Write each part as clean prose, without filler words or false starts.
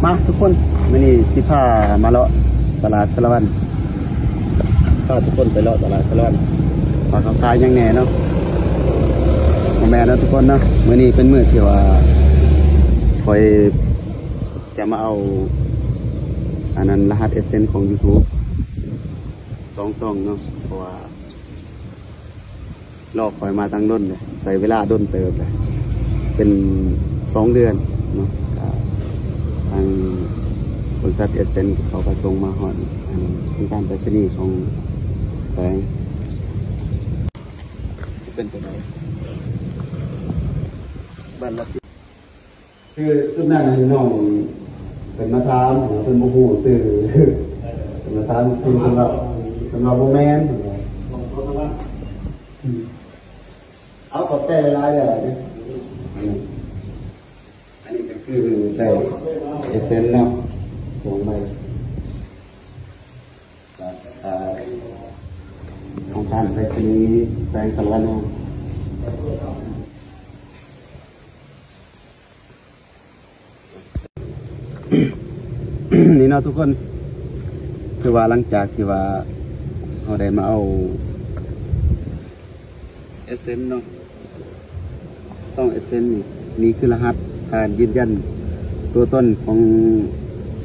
มาทุกคนมื้อนี้สิพามาเลาะตลาดสะละวันพาทุกคนไปเลาะตลาดสะละวันพาเขาขายยังแหน่เนาะแม่นะทุกคนเนาะมื้อนี้เป็นมื้อที่ว่าคอยจะมาเอาอันนั้นรหัส SN ของ YouTube 2 เนาะเพราะว่าลอกคอยมาตั้งด้นเลยใส่เวลาด้นเติบเลยเป็น2 เดือนเนาะทางบริษัท SN เขาประสงมาหอดเป็นการไปรษณีย์ของแปลงเป็นตัวไหนบ้านละคือสุดนั้นน้องเป็นมาทามเป็นโมโหสื่อเป็นมาทามคือสำหรับโมแมนเอาขอบใจหลายๆเลยเนี่ยอันนี้ก็คือได้เอเซนเนาะส่งไปของท่านไปที่นี้แปลงสะละวันเนาะนี่เนาะทุกคนคือว่าหลังจากที่ว่าเราได้มาเอาเอเซนเนาะซ่องเอเซนนี่คือรหัสการยืนยันตัวต้นของ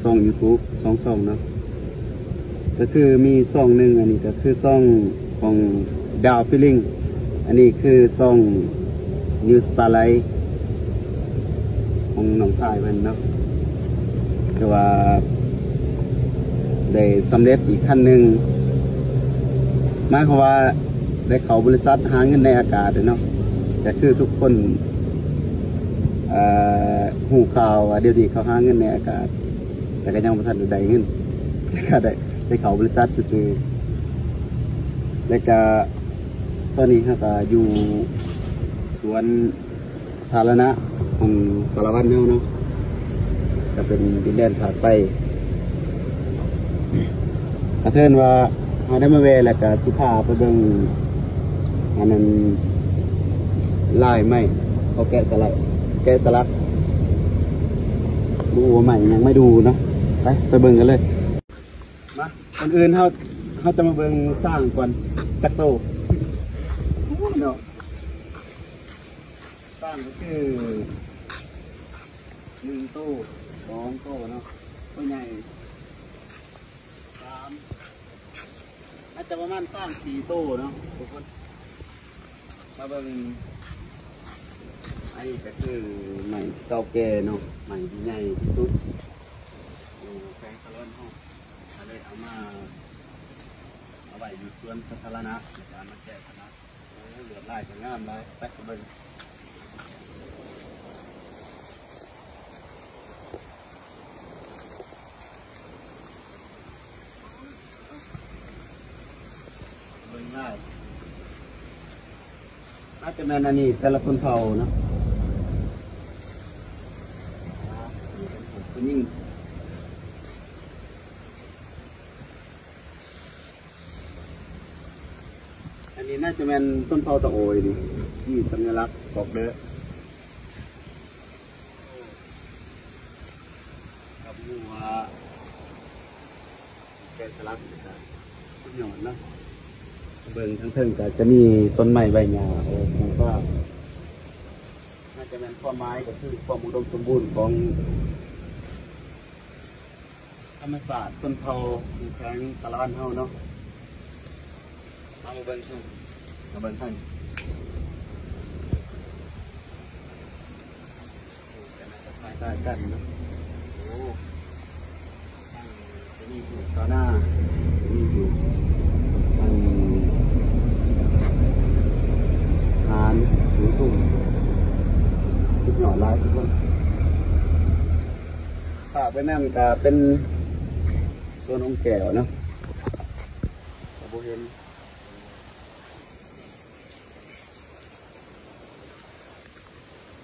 ซ่อง YouTube 2 ช่องเนาะก็คือมีช่องหนึ่งอันนี้ก็คือช่องของดาวฟิลลิ่งอันนี้คือช่องนิวสตาร์ไลท์ของน้องชายมันเนาะคือว่าได้สำเร็จอีกขั้นหนึ่งหมายความว่าได้เข้าบริษัทหาเงินในอากาศเนาะแต่คือทุกคนหูข่าวเดี๋ยวนี้เขาหาเงินในอากาศแต่ก็ยังไม่ทันได้เงินแล้วก็ได้เข้าบริษัทซื้อแล้วก็ตอนนี้เขาก็อยู่สวนสาธารณะของสารวัตรเนาะก็เป็นดินแดนผาไปกระเทินว่าเขาได้มาเวแล้วก็สิพาไปเบิ่งอันนั้นลายไม้เขาแกะสลักดูใหม่ยังไม่ดูเนาะไปเบิ่งกันเลยมาคนอื่นเขาจะมาเบิ่งสร้างก่อนจักโตเนาะสร้างก็คือ1 โต้ 2 โต้เนาะตัวใหญ่3อาจจะประมาณ4 โต้เนาะทุกคนมาเบิ่งไอ้ก็คือใหม่เก่าแก่เนาะใหม่ที่ใหญ่ที่สุดแปลงสะละวันห้องเลยเอาไว้อยู่สวนสาธารณะในการมาแก้ปัญหาเหลือลายจะงามเลยไปเบิ่งง่ายอาจจะแม่นอันนี้แต่ละคนเผาเนาะยิ่งอันนี้น่าจะเป็นต้นเผาตะโอยนี่ที่สัญลักษณ์บอกเด้อกับหัวแกะสลักต้นหย่อนเนาะเบิ่งทั้งเทิงก็จะมีต้นไม้ใบหญ้าผมก็น่าจะเป็นความหมายก็คือความอุดมสมบูรณ์ของธรรมศาสตร์ต้นเผาแข็งสะละวันเฮาเนาะมาเบิ่งทั้งใต้กันเนาะโอ้จะมีอยู่ต่อหน้ามีอยู่หูตุ่มทุกหน่อลายทุกคนฝากไปนั่นก็เป็นโซนองแก้วเนาะโบเห็น